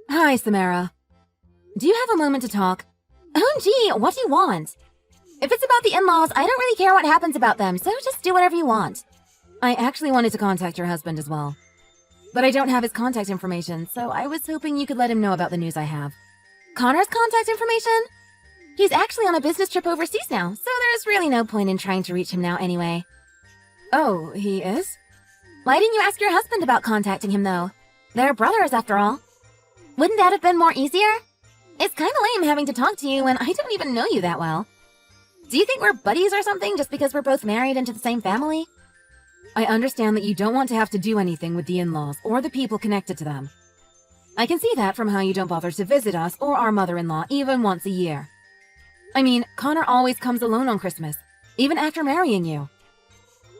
Hi, Samara. Do you have a moment to talk? Oh, gee, what do you want? If it's about the in-laws, I don't really care what happens about them, so just do whatever you want. I actually wanted to contact your husband as well. But I don't have his contact information, so I was hoping you could let him know about the news I have. Connor's contact information? He's actually on a business trip overseas now, so there's really no point in trying to reach him now anyway. Oh, he is? Why didn't you ask your husband about contacting him, though? They're brothers, after all. Wouldn't that have been more easier? It's kinda lame having to talk to you when I don't even know you that well. Do you think we're buddies or something just because we're both married into the same family? I understand that you don't want to have to do anything with the in-laws or the people connected to them. I can see that from how you don't bother to visit us or our mother-in-law even once a year. I mean, Connor always comes alone on Christmas, even after marrying you.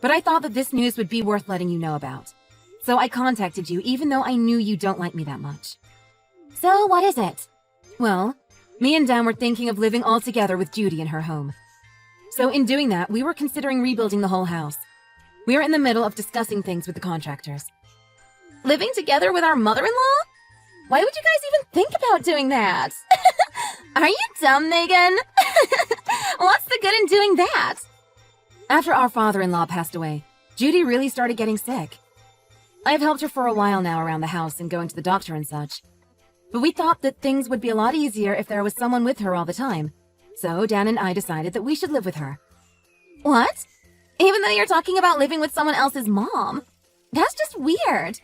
But I thought that this news would be worth letting you know about. So I contacted you even though I knew you don't like me that much. So what is it? Well, me and Dan were thinking of living all together with Judy in her home. So in doing that, we were considering rebuilding the whole house. We are in the middle of discussing things with the contractors. Living together with our mother-in-law? Why would you guys even think about doing that? Are you dumb, Megan? What's the good in doing that? After our father-in-law passed away, Judy really started getting sick. I've helped her for a while now around the house and going to the doctor and such. But we thought that things would be a lot easier if there was someone with her all the time. So Dan and I decided that we should live with her. What? Even though you're talking about living with someone else's mom? That's just weird.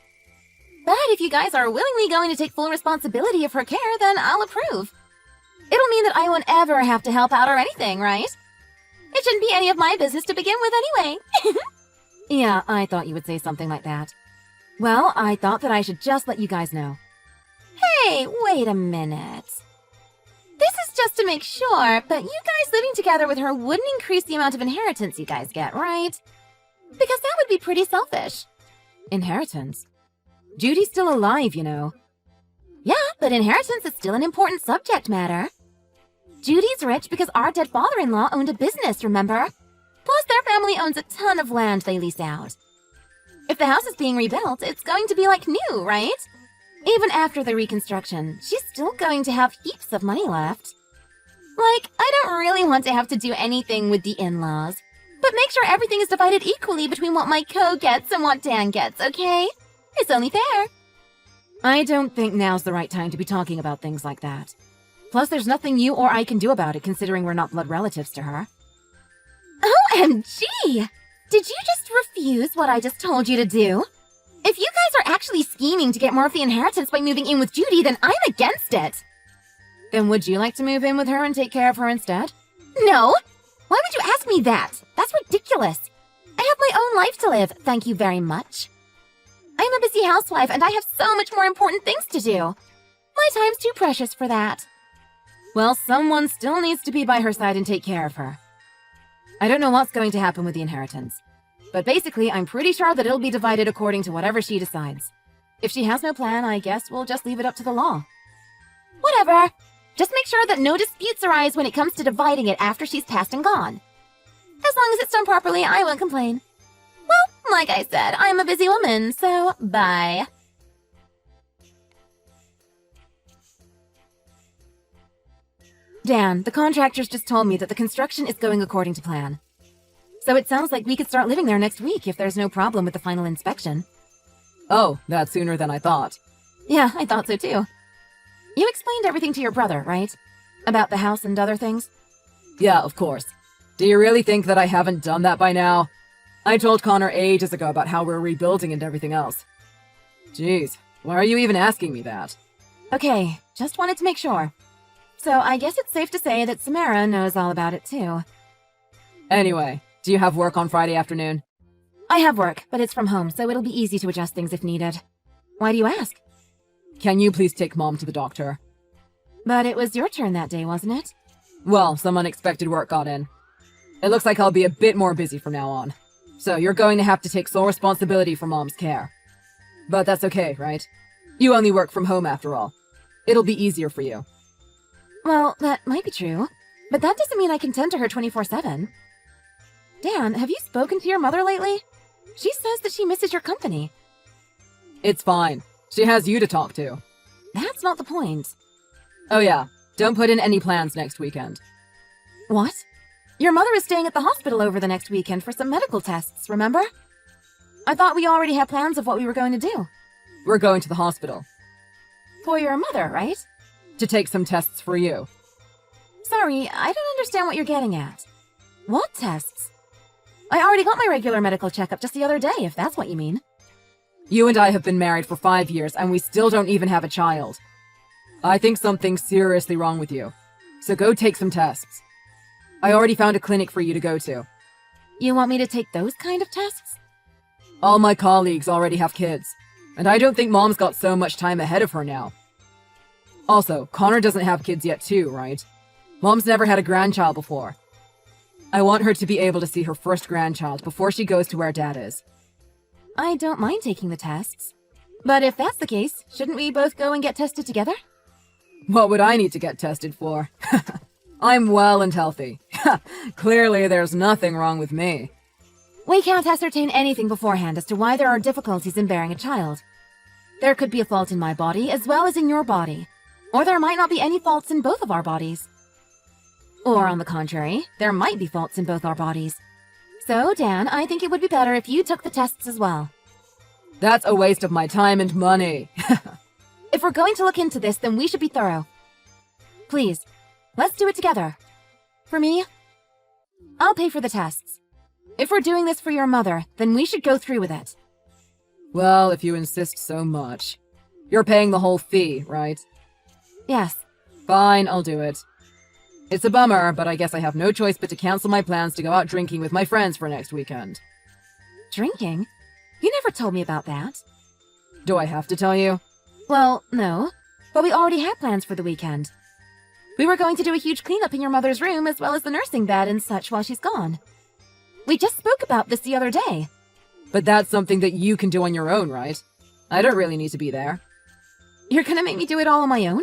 But if you guys are willingly going to take full responsibility of her care, then I'll approve. It'll mean that I won't ever have to help out or anything, right? It shouldn't be any of my business to begin with anyway. Yeah, I thought you would say something like that. Well, I thought that I should just let you guys know. Hey, wait a minute. This is just to make sure, but you guys living together with her wouldn't increase the amount of inheritance you guys get, right? Because that would be pretty selfish. Inheritance? Judy's still alive, you know. Yeah, but inheritance is still an important subject matter. Judy's rich because our dead father-in-law owned a business, remember? Plus, their family owns a ton of land they lease out. If the house is being rebuilt, it's going to be like new, right? Even after the reconstruction, she's still going to have heaps of money left. Like, I don't really want to have to do anything with the in-laws, but make sure everything is divided equally between what my co gets and what Dan gets, okay? It's only fair. I don't think now's the right time to be talking about things like that. Plus, there's nothing you or I can do about it, considering we're not blood relatives to her. OMG! Did you just refuse what I just told you to do? If you guys are actually scheming to get more of the inheritance by moving in with Judy, then I'm against it. Then would you like to move in with her and take care of her instead? No! Why would you ask me that? That's ridiculous. I have my own life to live, thank you very much. I'm a busy housewife and I have so much more important things to do. My time's too precious for that. Well, someone still needs to be by her side and take care of her. I don't know what's going to happen with the inheritance. But basically, I'm pretty sure that it'll be divided according to whatever she decides. If she has no plan, I guess we'll just leave it up to the law. Whatever. Just make sure that no disputes arise when it comes to dividing it after she's passed and gone. As long as it's done properly, I won't complain. Well, like I said, I'm a busy woman, so bye. Dan, the contractors just told me that the construction is going according to plan. So it sounds like we could start living there next week if there's no problem with the final inspection. Oh, that's sooner than I thought. Yeah, I thought so too. You explained everything to your brother, right? About the house and other things? Yeah, of course. Do you really think that I haven't done that by now? I told Connor ages ago about how we're rebuilding and everything else. Jeez, why are you even asking me that? Okay, just wanted to make sure. So I guess it's safe to say that Samara knows all about it too. Anyway, do you have work on Friday afternoon? I have work, but it's from home, so it'll be easy to adjust things if needed. Why do you ask? Can you please take Mom to the doctor? But it was your turn that day, wasn't it? Well, some unexpected work got in. It looks like I'll be a bit more busy from now on. So you're going to have to take sole responsibility for Mom's care. But that's okay, right? You only work from home after all. It'll be easier for you. Well, that might be true, but that doesn't mean I can tend to her 24/7. Dan, have you spoken to your mother lately? She says that she misses your company. It's fine. She has you to talk to. That's not the point. Oh yeah, don't put in any plans next weekend. What? Your mother is staying at the hospital over the next weekend for some medical tests, remember? I thought we already had plans of what we were going to do. We're going to the hospital. For your mother, right? To take some tests for you. Sorry, I don't understand what you're getting at. What tests? I already got my regular medical checkup just the other day, if that's what you mean. You and I have been married for 5 years, and we still don't even have a child. I think something's seriously wrong with you. So go take some tests. I already found a clinic for you to go to. You want me to take those kind of tests? All my colleagues already have kids, and I don't think Mom's got so much time ahead of her now. Also, Connor doesn't have kids yet too, right? Mom's never had a grandchild before. I want her to be able to see her first grandchild before she goes to where Dad is. I don't mind taking the tests. But if that's the case, shouldn't we both go and get tested together? What would I need to get tested for? I'm well and healthy. Clearly, there's nothing wrong with me. We can't ascertain anything beforehand as to why there are difficulties in bearing a child. There could be a fault in my body as well as in your body. Or there might not be any faults in both of our bodies. Or, on the contrary, there might be faults in both our bodies. So, Dan, I think it would be better if you took the tests as well. That's a waste of my time and money. If we're going to look into this, then we should be thorough. Please, let's do it together. For me, I'll pay for the tests. If we're doing this for your mother, then we should go through with it. Well, if you insist so much. You're paying the whole fee, right? Yes. Fine, I'll do it. It's a bummer, but I guess I have no choice but to cancel my plans to go out drinking with my friends for next weekend. Drinking? You never told me about that. Do I have to tell you? Well, no. But we already had plans for the weekend. We were going to do a huge cleanup in your mother's room as well as the nursing bed and such while she's gone. We just spoke about this the other day. But that's something that you can do on your own, right? I don't really need to be there. You're gonna make me do it all on my own?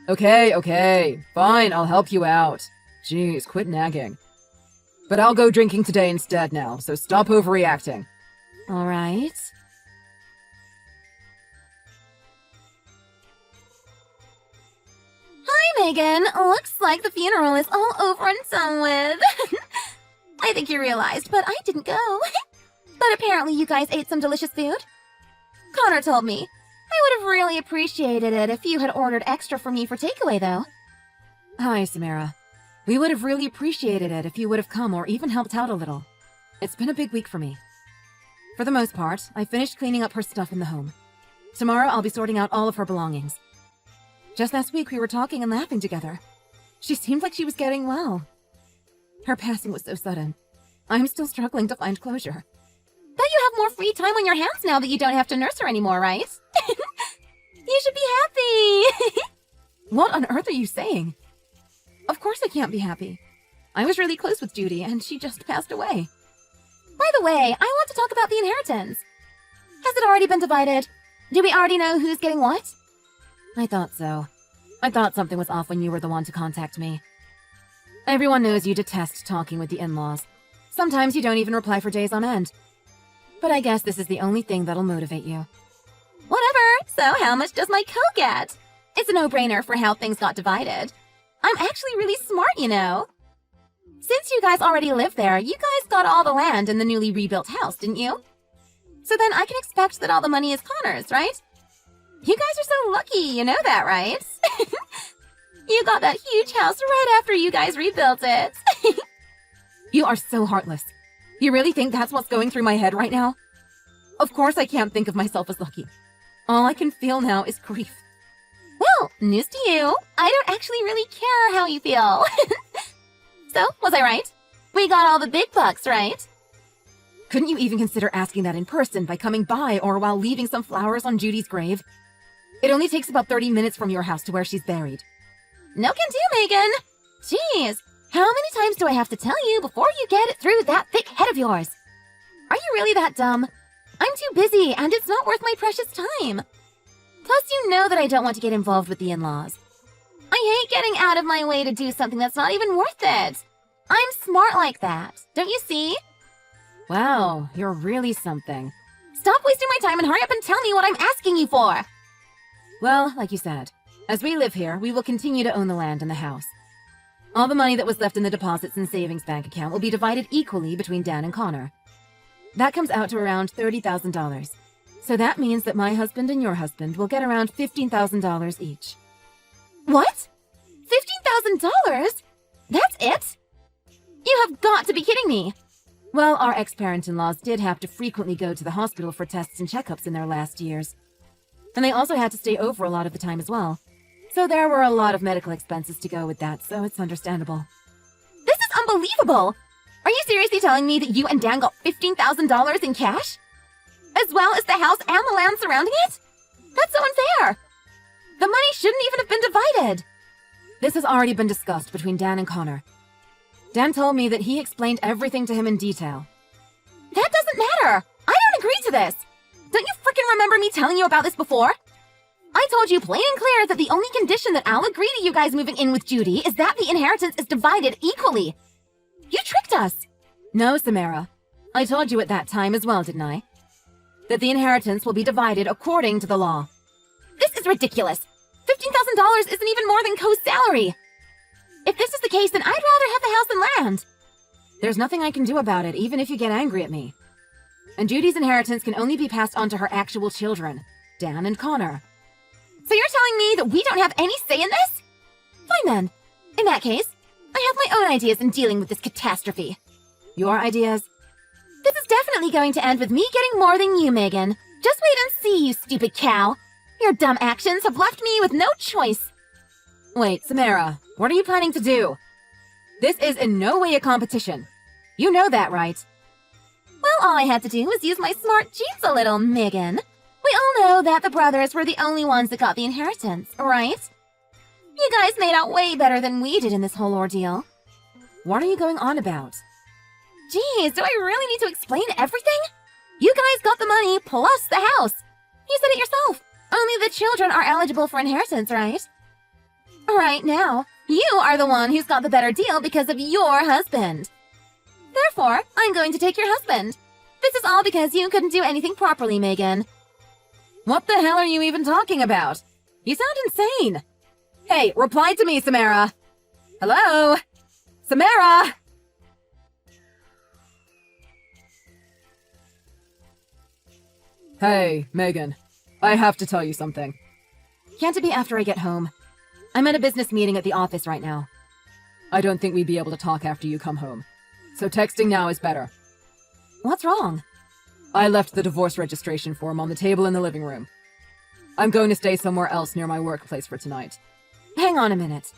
Okay. Fine, I'll help you out. Jeez, quit nagging. But I'll go drinking today instead now, so stop overreacting. All right. Hi, Megan. Looks like the funeral is all over and done with. I think you realized, but I didn't go. But apparently you guys ate some delicious food. Connor told me. I would have really appreciated it if you had ordered extra for me for takeaway, though. Hi, Samara. We would have really appreciated it if you would have come or even helped out a little. It's been a big week for me. For the most part, I finished cleaning up her stuff in the home. Tomorrow I'll be sorting out all of her belongings. Just last week we were talking and laughing together. She seemed like she was getting well. Her passing was so sudden. I'm still struggling to find closure. But you have more free time on your hands now that you don't have to nurse her anymore, right? You should be happy! What on earth are you saying? Of course I can't be happy. I was really close with Judy, and she just passed away. By the way, I want to talk about the inheritance. Has it already been divided? Do we already know who's getting what? I thought so. I thought something was off when you were the one to contact me. Everyone knows you detest talking with the in-laws. Sometimes you don't even reply for days on end. But I guess this is the only thing that'll motivate you. Whatever. So how much does my co get? It's a no-brainer for how things got divided. I'm actually really smart, you know. Since you guys already live there, you guys got all the land in the newly rebuilt house, didn't you? So then I can expect that all the money is Connor's, right? You guys are so lucky, you know that, right? You got that huge house right after you guys rebuilt it. You are so heartless. You really think that's what's going through my head right now? Of course I can't think of myself as lucky. All I can feel now is grief. Well, news to you. I don't actually really care how you feel. So, was I right? We got all the big bucks, right? Couldn't you even consider asking that in person by coming by or while leaving some flowers on Judy's grave? It only takes about 30 minutes from your house to where she's buried. No can do, Megan. Jeez, how many times do I have to tell you before you get it through that thick head of yours? Are you really that dumb? I'm too busy, and it's not worth my precious time. Plus, you know that I don't want to get involved with the in-laws. I hate getting out of my way to do something that's not even worth it. I'm smart like that, don't you see? Wow, you're really something. Stop wasting my time and hurry up and tell me what I'm asking you for. Well, like you said, as we live here, we will continue to own the land and the house. All the money that was left in the deposits and savings bank account will be divided equally between Dan and Connor. That comes out to around $30,000. So that means that my husband and your husband will get around $15,000 each. What? $15,000? That's it? You have got to be kidding me! Well, our ex-parent-in-laws did have to frequently go to the hospital for tests and checkups in their last years. And they also had to stay over a lot of the time as well. So there were a lot of medical expenses to go with that, so it's understandable. This is unbelievable! Are you seriously telling me that you and Dan got $15,000 in cash? As well as the house and the land surrounding it? That's so unfair! The money shouldn't even have been divided! This has already been discussed between Dan and Connor. Dan told me that he explained everything to him in detail. That doesn't matter! I don't agree to this! Don't you frickin' remember me telling you about this before? I told you plain and clear that the only condition that I'll agree to you guys moving in with Judy is that the inheritance is divided equally. You tricked us! No, Samara. I told you at that time as well, didn't I? That the inheritance will be divided according to the law. This is ridiculous! $15,000 isn't even more than Co's salary! If this is the case, then I'd rather have the house and land! There's nothing I can do about it, even if you get angry at me. And Judy's inheritance can only be passed on to her actual children, Dan and Connor. So you're telling me that we don't have any say in this? Fine then. In that case, I have my own ideas in dealing with this catastrophe. Your ideas? This is definitely going to end with me getting more than you, Megan. Just wait and see, you stupid cow. Your dumb actions have left me with no choice. Wait, Samara, what are you planning to do? This is in no way a competition. You know that, right? Well, all I had to do was use my smart genes a little, Megan. We all know that the brothers were the only ones that got the inheritance, right? You guys made out way better than we did in this whole ordeal. What are you going on about? Geez, do I really need to explain everything? You guys got the money plus the house. You said it yourself. Only the children are eligible for inheritance, right? Right now, you are the one who's got the better deal because of your husband. Therefore, I'm going to take your husband. This is all because you couldn't do anything properly, Megan. What the hell are you even talking about? You sound insane. Hey, reply to me, Samara. Hello? Samara! Hey, Megan. I have to tell you something. Can't it be after I get home? I'm at a business meeting at the office right now. I don't think we'd be able to talk after you come home. So texting now is better. What's wrong? I left the divorce registration form on the table in the living room. I'm going to stay somewhere else near my workplace for tonight. Hang on a minute.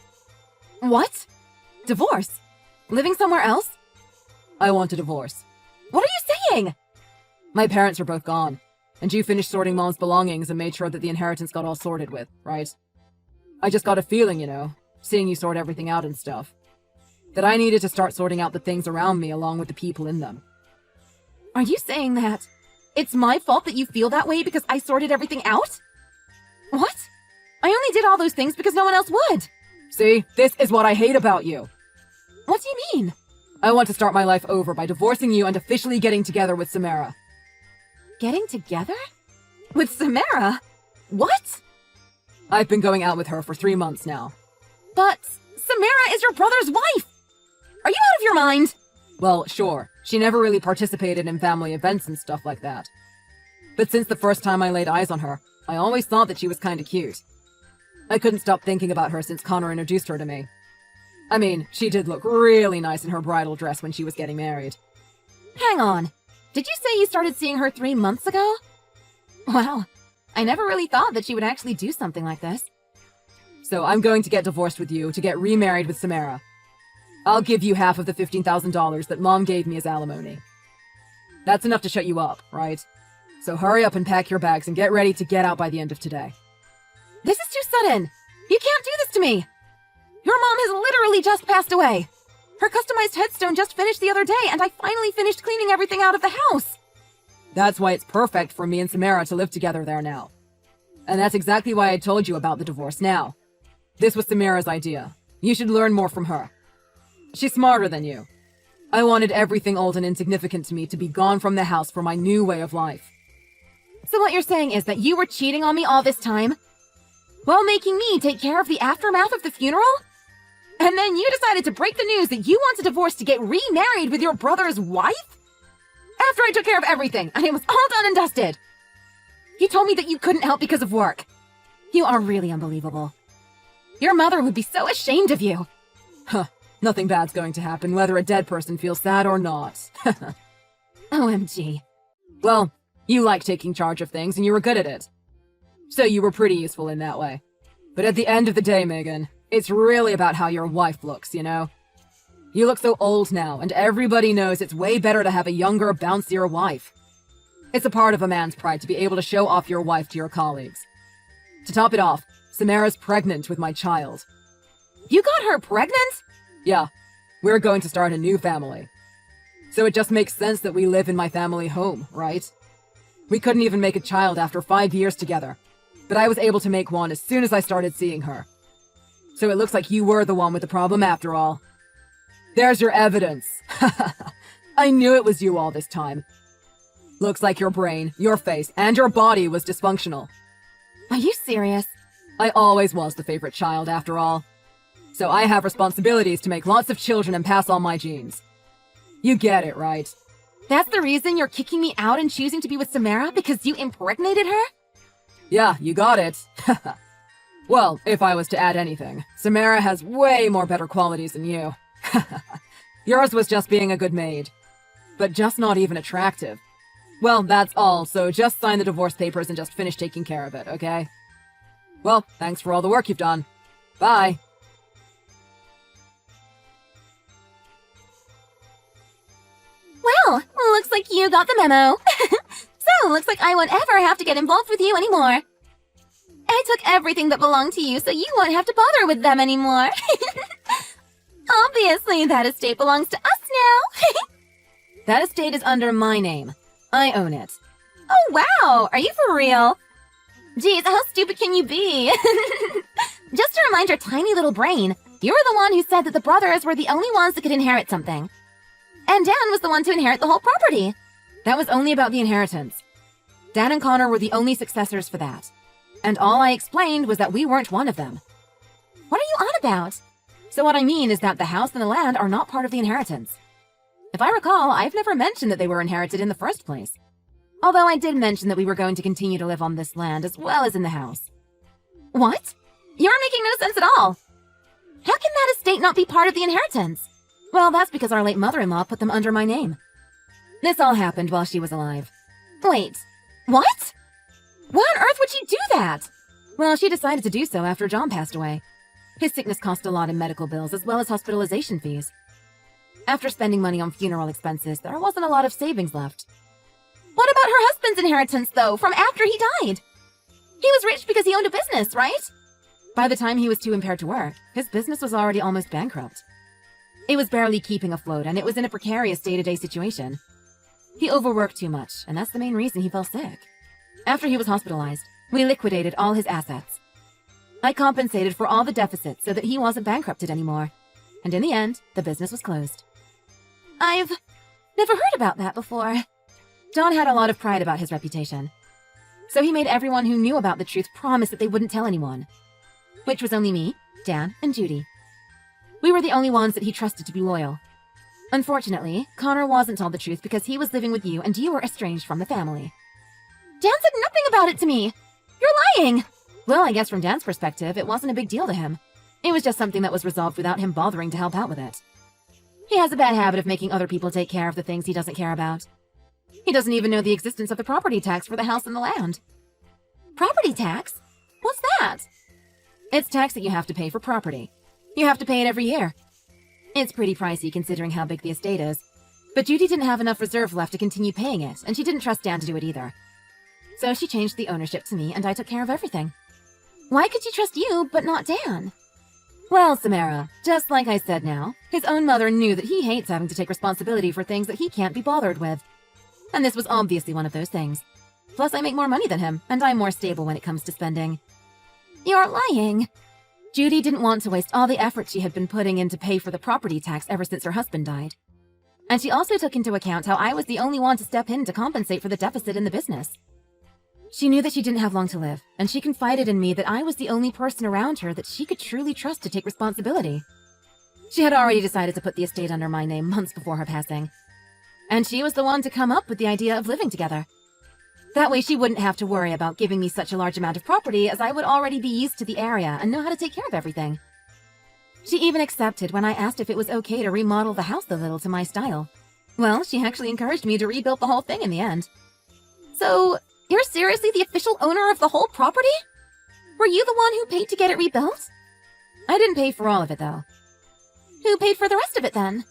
What? Divorce? Living somewhere else? I want a divorce. What are you saying? My parents are both gone, and you finished sorting Mom's belongings and made sure that the inheritance got all sorted with, right? I just got a feeling, seeing you sort everything out and stuff, that I needed to start sorting out the things around me along with the people in them. Are you saying that it's my fault that you feel that way because I sorted everything out? What? I only did all those things because no one else would. See, this is what I hate about you. What do you mean? I want to start my life over by divorcing you and officially getting together with Samara. Getting together? With Samara? What? I've been going out with her for 3 months now. But Samara is your brother's wife! Are you out of your mind? Well, sure. She never really participated in family events and stuff like that. But since the first time I laid eyes on her, I always thought that she was kinda cute. I couldn't stop thinking about her since Connor introduced her to me. I mean, she did look really nice in her bridal dress when she was getting married. Hang on. Did you say you started seeing her 3 months ago? Wow. I never really thought that she would actually do something like this. So I'm going to get divorced with you to get remarried with Samara. I'll give you half of the $15,000 that Mom gave me as alimony. That's enough to shut you up, right? So hurry up and pack your bags and get ready to get out by the end of today. This is too sudden! You can't do this to me! Your mom has literally just passed away! Her customized headstone just finished the other day, and I finally finished cleaning everything out of the house! That's why it's perfect for me and Samara to live together there now. And that's exactly why I told you about the divorce now. This was Samara's idea. You should learn more from her. She's smarter than you. I wanted everything old and insignificant to me to be gone from the house for my new way of life. So what you're saying is that you were cheating on me all this time? while making me take care of the aftermath of the funeral? And then you decided to break the news that you want a divorce to get remarried with your brother's wife? After I took care of everything, and it was all done and dusted. You told me that you couldn't help because of work. You are really unbelievable. Your mother would be so ashamed of you. Huh. Nothing bad's going to happen, whether a dead person feels sad or not. OMG. Well, you like taking charge of things, and you were good at it. So you were pretty useful in that way. But at the end of the day, Megan, it's really about how your wife looks, you know? You look so old now, and everybody knows it's way better to have a younger, bouncier wife. It's a part of a man's pride to be able to show off your wife to your colleagues. To top it off, Samara's pregnant with my child. You got her pregnant? Yeah, we're going to start a new family. So it just makes sense that we live in my family home, right? We couldn't even make a child after 5 years together, but I was able to make one as soon as I started seeing her. So it looks like you were the one with the problem after all. There's your evidence. I knew it was you all this time. Looks like your brain, your face, and your body was dysfunctional. Are you serious? I always was the favorite child after all. So I have responsibilities to make lots of children and pass on my genes. You get it, right? That's the reason you're kicking me out and choosing to be with Samara because you impregnated her? Yeah, you got it. Well, if I was to add anything, Samara has way more better qualities than you. Yours was just being a good maid. But just not even attractive. Well, that's all, so just sign the divorce papers and just finish taking care of it, okay? Well, thanks for all the work you've done. Bye. Well, looks like you got the memo. So, looks like I won't ever have to get involved with you anymore. I took everything that belonged to you, so you won't have to bother with them anymore. Obviously, that estate belongs to us now. That estate is under my name. I own it. Oh, wow! Are you for real? Geez, how stupid can you be? Just to remind your tiny little brain, you were the one who said that the brothers were the only ones that could inherit something. And Dan was the one to inherit the whole property. That was only about the inheritance. Dan and Connor were the only successors for that. And all I explained was that we weren't one of them. What are you on about? So what I mean is that the house and the land are not part of the inheritance. If I recall, I've never mentioned that they were inherited in the first place. Although I did mention that we were going to continue to live on this land as well as in the house. What? You're making no sense at all. How can that estate not be part of the inheritance? Well, that's because our late mother-in-law put them under my name. This all happened while she was alive. Wait, what? Why on earth would she do that? Well, she decided to do so after John passed away. His sickness cost a lot in medical bills as well as hospitalization fees. After spending money on funeral expenses, there wasn't a lot of savings left. What about her husband's inheritance, though, from after he died? He was rich because he owned a business, right? By the time he was too impaired to work, his business was already almost bankrupt. It was barely keeping afloat, and it was in a precarious day-to-day situation. He overworked too much, and that's the main reason he fell sick. After he was hospitalized, we liquidated all his assets. I compensated for all the deficits so that he wasn't bankrupted anymore. And in the end, the business was closed. I've never heard about that before. John had a lot of pride about his reputation. So he made everyone who knew about the truth promise that they wouldn't tell anyone. Which was only me, Dan, and Judy. We were the only ones that he trusted to be loyal. Unfortunately, Connor wasn't told the truth because he was living with you and you were estranged from the family. Dan said nothing about it to me! You're lying! Well, I guess from Dan's perspective, it wasn't a big deal to him. It was just something that was resolved without him bothering to help out with it. He has a bad habit of making other people take care of the things he doesn't care about. He doesn't even know the existence of the property tax for the house and the land. Property tax? What's that? It's tax that you have to pay for property. You have to pay it every year. It's pretty pricey considering how big the estate is. But Judy didn't have enough reserve left to continue paying it, and she didn't trust Dan to do it either. So she changed the ownership to me, and I took care of everything. Why could she trust you, but not Dan? Well, Samara, just like I said now, his own mother knew that he hates having to take responsibility for things that he can't be bothered with. And this was obviously one of those things. Plus, I make more money than him, and I'm more stable when it comes to spending. You're lying. Judy didn't want to waste all the effort she had been putting in to pay for the property tax ever since her husband died. And she also took into account how I was the only one to step in to compensate for the deficit in the business. She knew that she didn't have long to live, and she confided in me that I was the only person around her that she could truly trust to take responsibility. She had already decided to put the estate under my name months before her passing. And she was the one to come up with the idea of living together. That way she wouldn't have to worry about giving me such a large amount of property, as I would already be used to the area and know how to take care of everything. She even accepted when I asked if it was okay to remodel the house a little to my style. Well, she actually encouraged me to rebuild the whole thing in the end. So, you're seriously the official owner of the whole property? Were you the one who paid to get it rebuilt? I didn't pay for all of it, though. Who paid for the rest of it, then?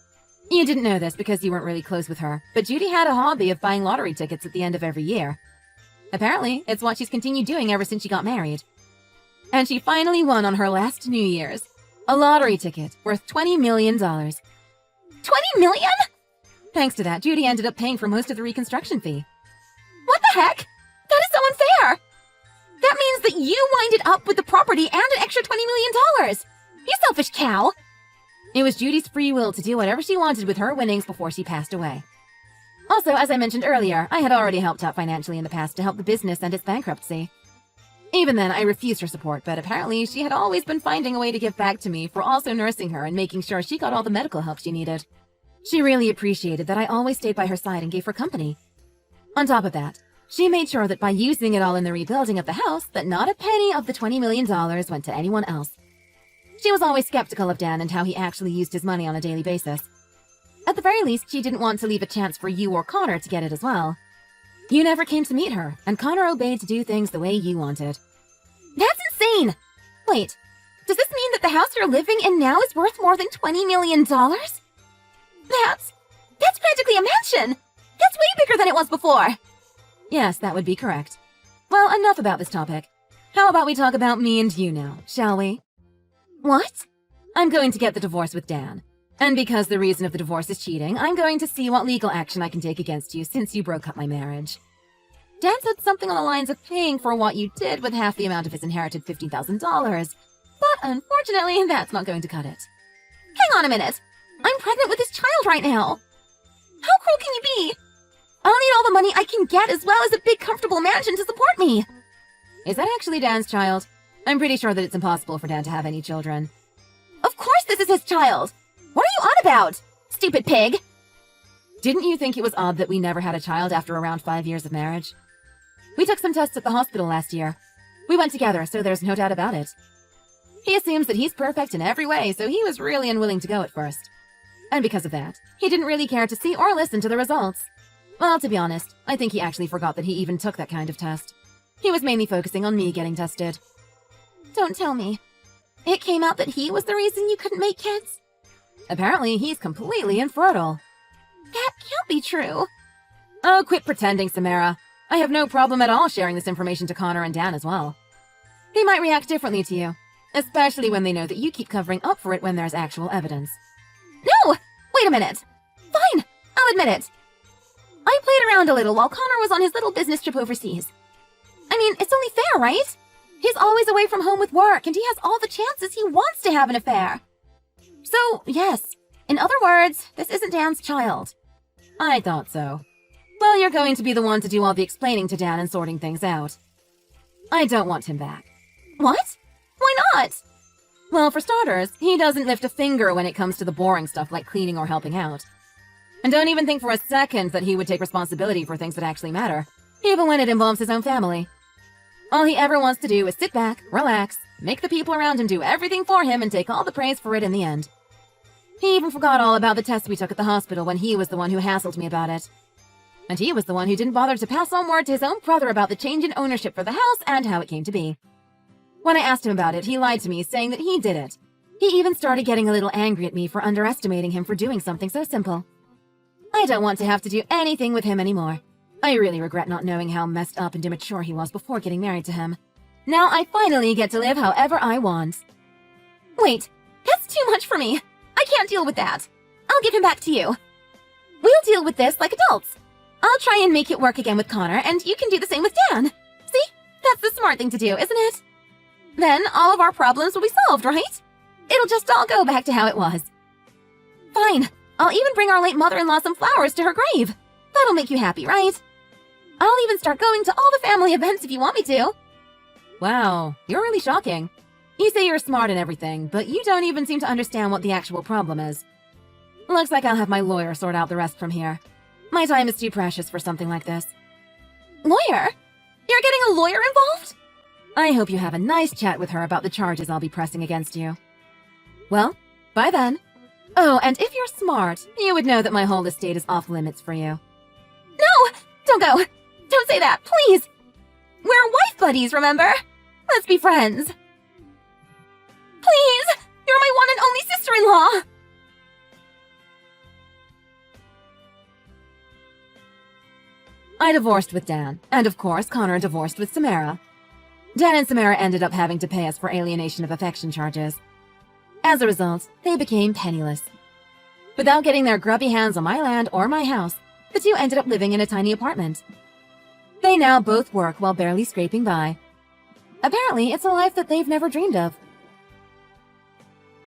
You didn't know this because you weren't really close with her, but Judy had a hobby of buying lottery tickets at the end of every year. Apparently, it's what she's continued doing ever since she got married. And she finally won on her last New Year's. A lottery ticket worth $20 million. 20 million? Thanks to that, Judy ended up paying for most of the reconstruction fee. What the heck? That is so unfair! That means that you winded up with the property and an extra $20 million! You selfish cow! It was Judy's free will to do whatever she wanted with her winnings before she passed away. Also, as I mentioned earlier, I had already helped out financially in the past to help the business end its bankruptcy. Even then, I refused her support, but apparently she had always been finding a way to give back to me for also nursing her and making sure she got all the medical help she needed. She really appreciated that I always stayed by her side and gave her company. On top of that, she made sure that by using it all in the rebuilding of the house, that not a penny of the $20 million went to anyone else. She was always skeptical of Dan and how he actually used his money on a daily basis. At the very least, she didn't want to leave a chance for you or Connor to get it as well. You never came to meet her, and Connor obeyed to do things the way you wanted. That's insane! Wait, does this mean that the house you're living in now is worth more than $20 million? That's practically a mansion! That's way bigger than it was before! Yes, that would be correct. Well, enough about this topic. How about we talk about me and you now, shall we? What? I'm going to get the divorce with Dan. And because the reason of the divorce is cheating, I'm going to see what legal action I can take against you since you broke up my marriage. Dan said something on the lines of paying for what you did with half the amount of his inherited $15,000, but unfortunately, that's not going to cut it. Hang on a minute! I'm pregnant with this child right now! How cruel can you be? I'll need all the money I can get as well as a big comfortable mansion to support me! Is that actually Dan's child? I'm pretty sure that it's impossible for Dan to have any children. Of course this is his child! What are you on about, stupid pig? Didn't you think it was odd that we never had a child after around 5 years of marriage? We took some tests at the hospital last year. We went together, so there's no doubt about it. He assumes that he's perfect in every way, so he was really unwilling to go at first. And because of that, he didn't really care to see or listen to the results. Well, to be honest, I think he actually forgot that he even took that kind of test. He was mainly focusing on me getting tested. Don't tell me. It came out that he was the reason you couldn't make kids? Apparently, he's completely infertile. That can't be true. Oh, quit pretending, Samara. I have no problem at all sharing this information to Connor and Dan as well. They might react differently to you, especially when they know that you keep covering up for it when there's actual evidence. No! Wait a minute! Fine! I'll admit it. I played around a little while Connor was on his little business trip overseas. I mean, it's only fair, right? He's always away from home with work, and he has all the chances he wants to have an affair. So, yes. In other words, this isn't Dan's child. I thought so. Well, you're going to be the one to do all the explaining to Dan and sorting things out. I don't want him back. What? Why not? Well, for starters, he doesn't lift a finger when it comes to the boring stuff like cleaning or helping out. And don't even think for a second that he would take responsibility for things that actually matter, even when it involves his own family. All he ever wants to do is sit back, relax, make the people around him do everything for him and take all the praise for it in the end. He even forgot all about the tests we took at the hospital when he was the one who hassled me about it. And he was the one who didn't bother to pass on word to his own brother about the change in ownership for the house and how it came to be. When I asked him about it, he lied to me, saying that he did it. He even started getting a little angry at me for underestimating him for doing something so simple. I don't want to have to do anything with him anymore. I really regret not knowing how messed up and immature he was before getting married to him. Now I finally get to live however I want. Wait, that's too much for me. I can't deal with that. I'll give him back to you. We'll deal with this like adults. I'll try and make it work again with Connor, and you can do the same with Dan. See? That's the smart thing to do, isn't it? Then all of our problems will be solved, right? It'll just all go back to how it was. Fine. I'll even bring our late mother-in-law some flowers to her grave. That'll make you happy, right? I'll even start going to all the family events if you want me to. Wow, you're really shocking. You say you're smart and everything, but you don't even seem to understand what the actual problem is. Looks like I'll have my lawyer sort out the rest from here. My time is too precious for something like this. Lawyer? You're getting a lawyer involved? I hope you have a nice chat with her about the charges I'll be pressing against you. Well, bye then. Oh, and if you're smart, you would know that my whole estate is off limits for you. No! Don't go! Don't say that, please! We're wife buddies, remember? Let's be friends. Please! You're my one and only sister-in-law! I divorced with Dan, and of course Connor divorced with Samara. Dan and Samara ended up having to pay us for alienation of affection charges. As a result, they became penniless. Without getting their grubby hands on my land or my house, the two ended up living in a tiny apartment. They now both work while barely scraping by. Apparently, it's a life that they've never dreamed of.